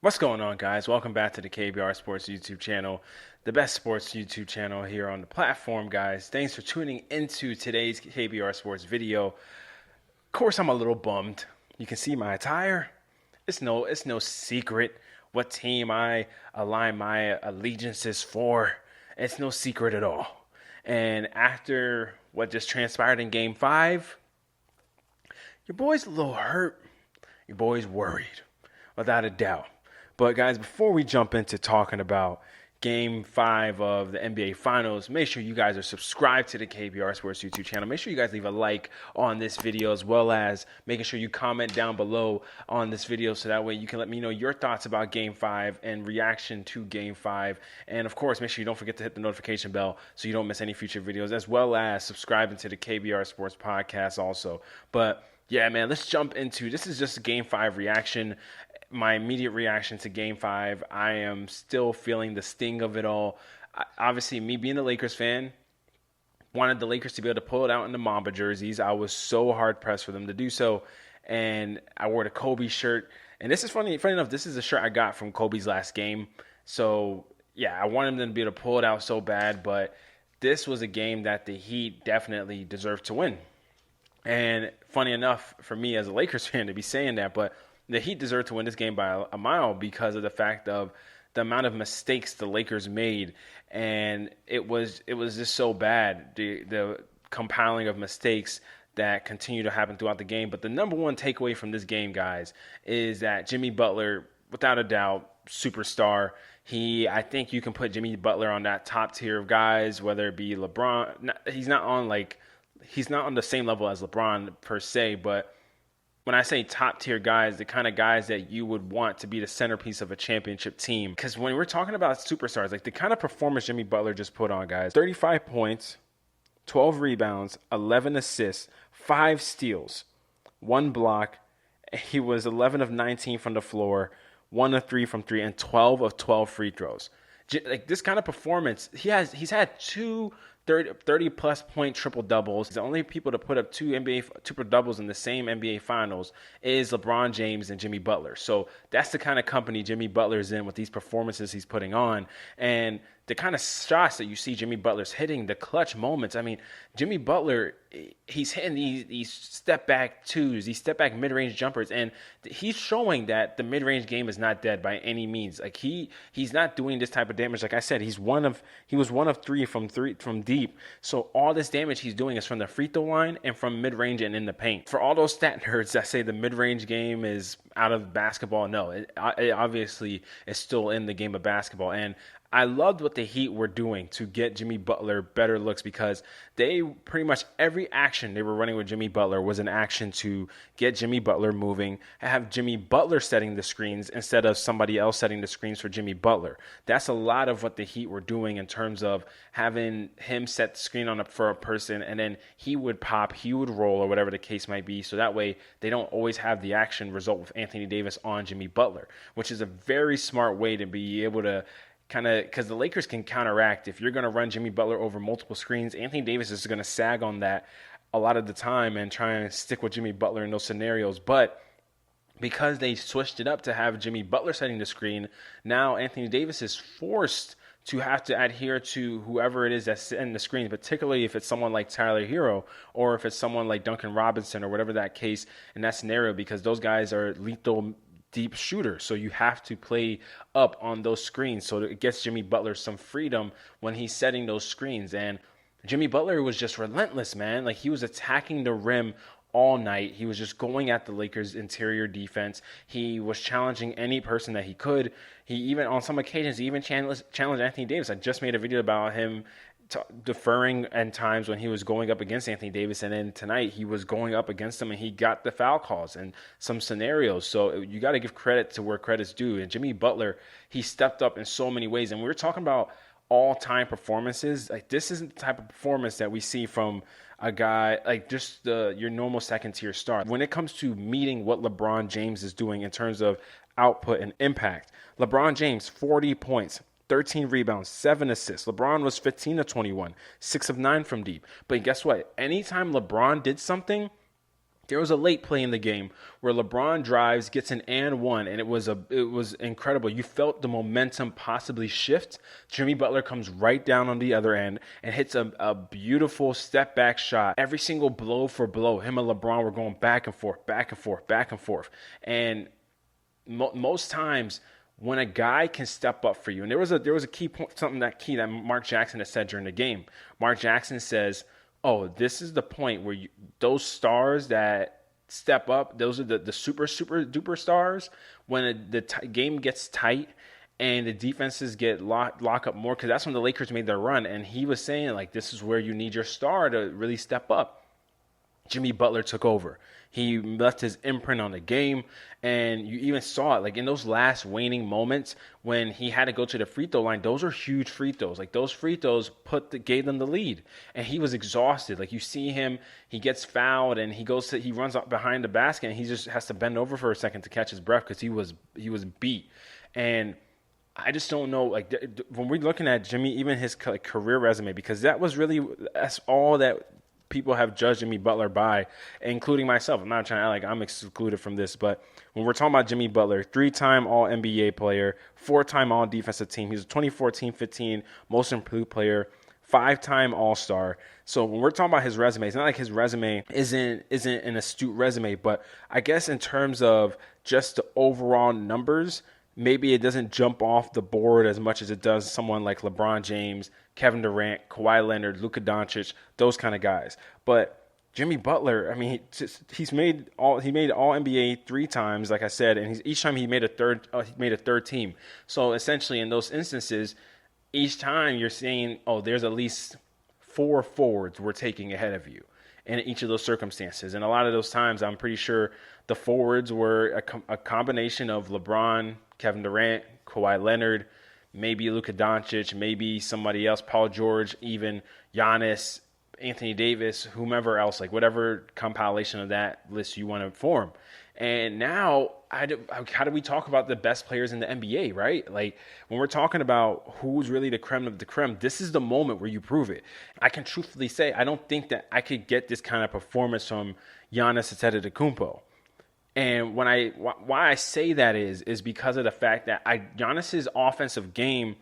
What's going on, guys? Welcome back to the KBR Sports YouTube channel, the best sports YouTube channel here on the platform, guys. Thanks for tuning into today's KBR Sports video. Of course, I'm a little bummed. You can see my attire. It's no secret what team I align my allegiances for. It's no secret at all. And after what just transpired in Game 5, your boy's a little hurt. Your boy's worried, without a doubt. But guys, before we jump into talking about Game 5 of the NBA Finals, make sure you guys are subscribed to the KBR Sports YouTube channel. Make sure you guys leave a like on this video, as well as making sure you comment down below on this video so that way you can let me know your thoughts about Game 5 and reaction to Game 5. And of course, make sure you don't forget to hit the notification bell so you don't miss any future videos, as well as subscribing to the KBR Sports Podcast also. But yeah, man, let's jump into this. Is just a Game 5 reaction. My immediate reaction to Game 5, I am still feeling the sting of it all. Obviously, me being a Lakers fan, wanted the Lakers to be able to pull it out in the Mamba jerseys. I was so hard-pressed for them to do so, and I wore the Kobe shirt. And this is funny enough, this is a shirt I got from Kobe's last game. So, yeah, I wanted them to be able to pull it out so bad, but this was a game that the Heat definitely deserved to win. And funny enough, for me as a Lakers fan to be saying that, but the Heat deserved to win this game by a mile because of the fact of the amount of mistakes the Lakers made, and it was just so bad, the compiling of mistakes that continue to happen throughout the game. But the number one takeaway from this game, guys, is that Jimmy Butler, without a doubt, superstar. I think you can put Jimmy Butler on that top tier of guys, whether it be LeBron. He's not on the same level as LeBron per se, but when I say top tier guys, the kind of guys that you would want to be the centerpiece of a championship team. Because when we're talking about superstars, like the kind of performance Jimmy Butler just put on, guys, 35 points, 12 rebounds, 11 assists, 5 steals, 1 block. He was 11 of 19 from the floor, 1 of 3 from 3, and 12 of 12 free throws. Like this kind of performance, he's had two 30 plus point triple doubles. The only people to put up two NBA triple doubles in the same NBA finals is LeBron James and Jimmy Butler. So that's the kind of company Jimmy Butler's in with these performances he's putting on. And the kind of shots that you see Jimmy Butler's hitting, the clutch moments. I mean, Jimmy Butler, he's hitting these step back twos, these step back mid range jumpers, and he's showing that the mid range game is not dead by any means. Like he's not doing this type of damage. Like I said, he was one of 3 from deep. So all this damage he's doing is from the free throw line and from mid range and in the paint. For all those stat nerds that say the mid range game is out of basketball, no, it obviously is still in the game of basketball. And I loved what the Heat were doing to get Jimmy Butler better looks, because they pretty much every action they were running with Jimmy Butler was an action to get Jimmy Butler moving, have Jimmy Butler setting the screens instead of somebody else setting the screens for Jimmy Butler. That's a lot of what the Heat were doing in terms of having him set the screen for a person, and then he would pop, he would roll, or whatever the case might be. So that way they don't always have the action result with Anthony Davis on Jimmy Butler, which is a very smart way to be able to kind of, because the Lakers can counteract. If you're going to run Jimmy Butler over multiple screens, Anthony Davis is going to sag on that a lot of the time and try and stick with Jimmy Butler in those scenarios. But because they switched it up to have Jimmy Butler setting the screen, now Anthony Davis is forced to have to adhere to whoever it is that's setting the screens, particularly if it's someone like Tyler Hero or if it's someone like Duncan Robinson or whatever that case in that scenario, because those guys are lethal deep shooter. So you have to play up on those screens. So it gets Jimmy Butler some freedom when he's setting those screens. And Jimmy Butler was just relentless, man. Like he was attacking the rim all night. He was just going at the Lakers' interior defense. He was challenging any person that he could. He even, on some occasions, he even challenged Anthony Davis. I just made a video about him deferring at times when he was going up against Anthony Davis, and then tonight he was going up against him and he got the foul calls in some scenarios. So you got to give credit to where credit's due. And Jimmy Butler, he stepped up in so many ways. And we were talking about all-time performances. Like this isn't the type of performance that we see from a guy like just your normal second-tier star. When it comes to meeting what LeBron James is doing in terms of output and impact, LeBron James, 40 points, 13 rebounds, 7 assists. LeBron was 15 of 21, 6 of 9 from deep. But guess what? Anytime LeBron did something, There was a late play in the game where LeBron drives, gets an and one, and it was incredible. You felt the momentum possibly shift. Jimmy Butler comes right down on the other end and hits a beautiful step back shot. Every single blow for blow, him and LeBron were going back and forth, back and forth, back and forth. And most times when a guy can step up for you, and there was a key point, something that Mark Jackson had said during the game. Mark Jackson says, "Oh, this is the point where those stars that step up, those are the super duper stars. When the game gets tight and the defenses get lock up more, because that's when the Lakers made their run." And he was saying, like, this is where you need your star to really step up. Jimmy Butler took over. He left his imprint on the game, and you even saw it like in those last waning moments when he had to go to the free throw line. Those are huge free throws. Like those free throws gave them the lead, and he was exhausted. Like you see him, he gets fouled, and he runs up behind the basket, and he just has to bend over for a second to catch his breath because he was beat. And I just don't know, like when we're looking at Jimmy, even his career resume, because that's all that people have judged Jimmy Butler by, including myself. I'm not trying to act like I'm excluded from this, but when we're talking about Jimmy Butler, 3-time All-NBA player, 4-time All-Defensive Team. He's a 2014-15 Most Improved Player, 5-time All-Star. So when we're talking about his resume, it's not like his resume isn't an astute resume, but I guess in terms of just the overall numbers, maybe it doesn't jump off the board as much as it does someone like LeBron James, Kevin Durant, Kawhi Leonard, Luka Doncic, those kind of guys. But Jimmy Butler, I mean, he made all NBA 3 times, like I said, and each time he made a third team. So essentially, in those instances, each time you're saying, oh, there's at least 4 forwards we're taking ahead of you in each of those circumstances. And a lot of those times, I'm pretty sure the forwards were a combination of LeBron, Kevin Durant, Kawhi Leonard, maybe Luka Doncic, maybe somebody else, Paul George, even Giannis, Anthony Davis, whomever else, like whatever compilation of that list you want to form. And now, how do we talk about the best players in the NBA, right? Like when we're talking about who's really the creme of the creme, this is the moment where you prove it. I can truthfully say I don't think that I could get this kind of performance from Giannis Antetokounmpo. And why I say that is because of the fact that Giannis's offensive game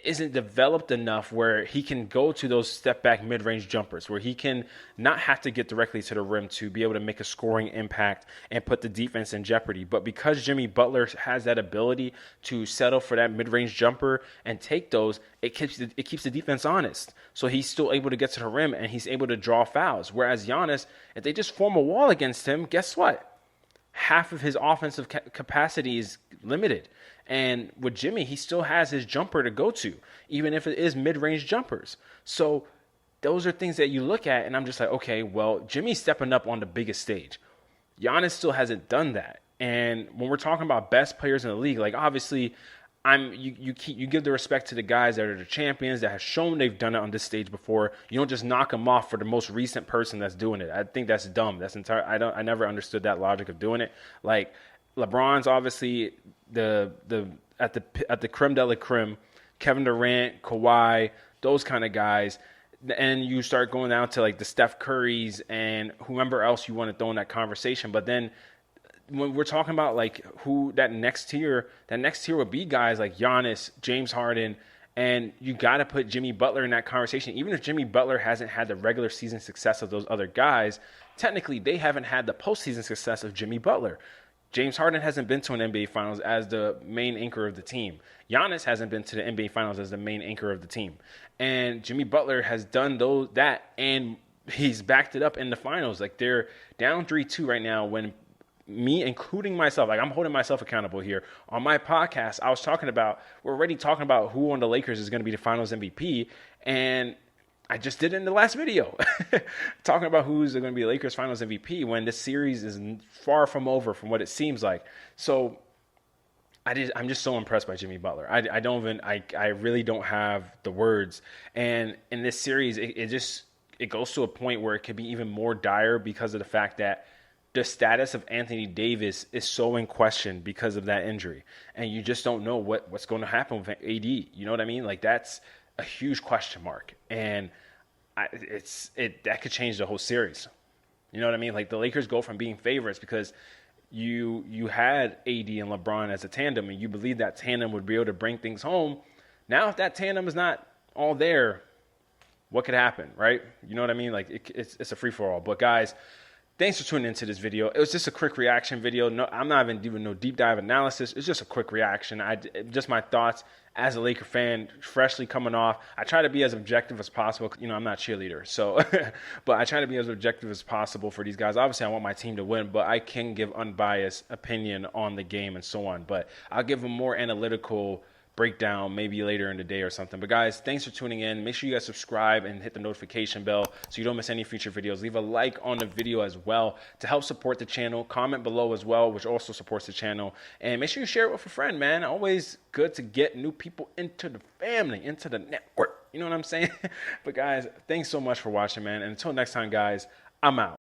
isn't developed enough where he can go to those step back mid-range jumpers, where he can not have to get directly to the rim to be able to make a scoring impact and put the defense in jeopardy. But because Jimmy Butler has that ability to settle for that mid-range jumper and take those, it keeps the defense honest. So he's still able to get to the rim and he's able to draw fouls. Whereas Giannis, if they just form a wall against him, guess what? Half of his offensive capacity is limited. And with Jimmy, he still has his jumper to go to, even if it is mid-range jumpers. So those are things that you look at, and I'm just like, okay, well, Jimmy's stepping up on the biggest stage. Giannis still hasn't done that. And when we're talking about best players in the league, like obviously, you give the respect to the guys that are the champions that have shown they've done it on this stage before. You don't just knock them off for the most recent person that's doing it. I think that's dumb. I never understood that logic of doing it. Like LeBron's obviously at the creme de la creme. Kevin Durant, Kawhi, those kind of guys. And you start going down to like the Steph Currys and whomever else you want to throw in that conversation. But then when we're talking about like who that next tier would be guys like Giannis, James Harden, and you got to put Jimmy Butler in that conversation. Even if Jimmy Butler hasn't had the regular season success of those other guys, technically they haven't had the postseason success of Jimmy Butler. James Harden hasn't been to an NBA Finals as the main anchor of the team. Giannis hasn't been to the NBA Finals as the main anchor of the team. And Jimmy Butler has done that, and he's backed it up in the finals. Like they're down 3-2 right now when me, including myself, like I'm holding myself accountable here. On my podcast, we're already talking about who on the Lakers is going to be the finals MVP. And I just did it in the last video, talking about who's going to be Lakers finals MVP when this series is far from over from what it seems like. So I'm just so impressed by Jimmy Butler. I really don't have the words. And in this series, it goes to a point where it could be even more dire because of the fact that the status of Anthony Davis is so in question because of that injury. And you just don't know what's going to happen with AD. You know what I mean? Like that's a huge question mark. And that could change the whole series. You know what I mean? Like the Lakers go from being favorites because you had AD and LeBron as a tandem, and you believed that tandem would be able to bring things home. Now, if that tandem is not all there, what could happen, right? You know what I mean? Like it's a free for all. But guys, thanks for tuning into this video. It was just a quick reaction video. No, I'm not even doing no deep dive analysis. It's just a quick reaction. Just my thoughts as a Laker fan, freshly coming off. I try to be as objective as possible. You know, I'm not a cheerleader, so but I try to be as objective as possible for these guys. Obviously, I want my team to win, but I can give unbiased opinion on the game and so on. But I'll give a more analytical breakdown maybe later in the day or something. But guys, thanks for tuning in. Make sure you guys subscribe and hit the notification bell so you don't miss any future videos. Leave a like on the video as well to help support the channel. Comment below as well, which also supports the channel. And make sure you share it with a friend, man. Always good to get new people into the family, into the network. You know what I'm saying? But guys, thanks so much for watching, man. And until next time, guys, I'm out.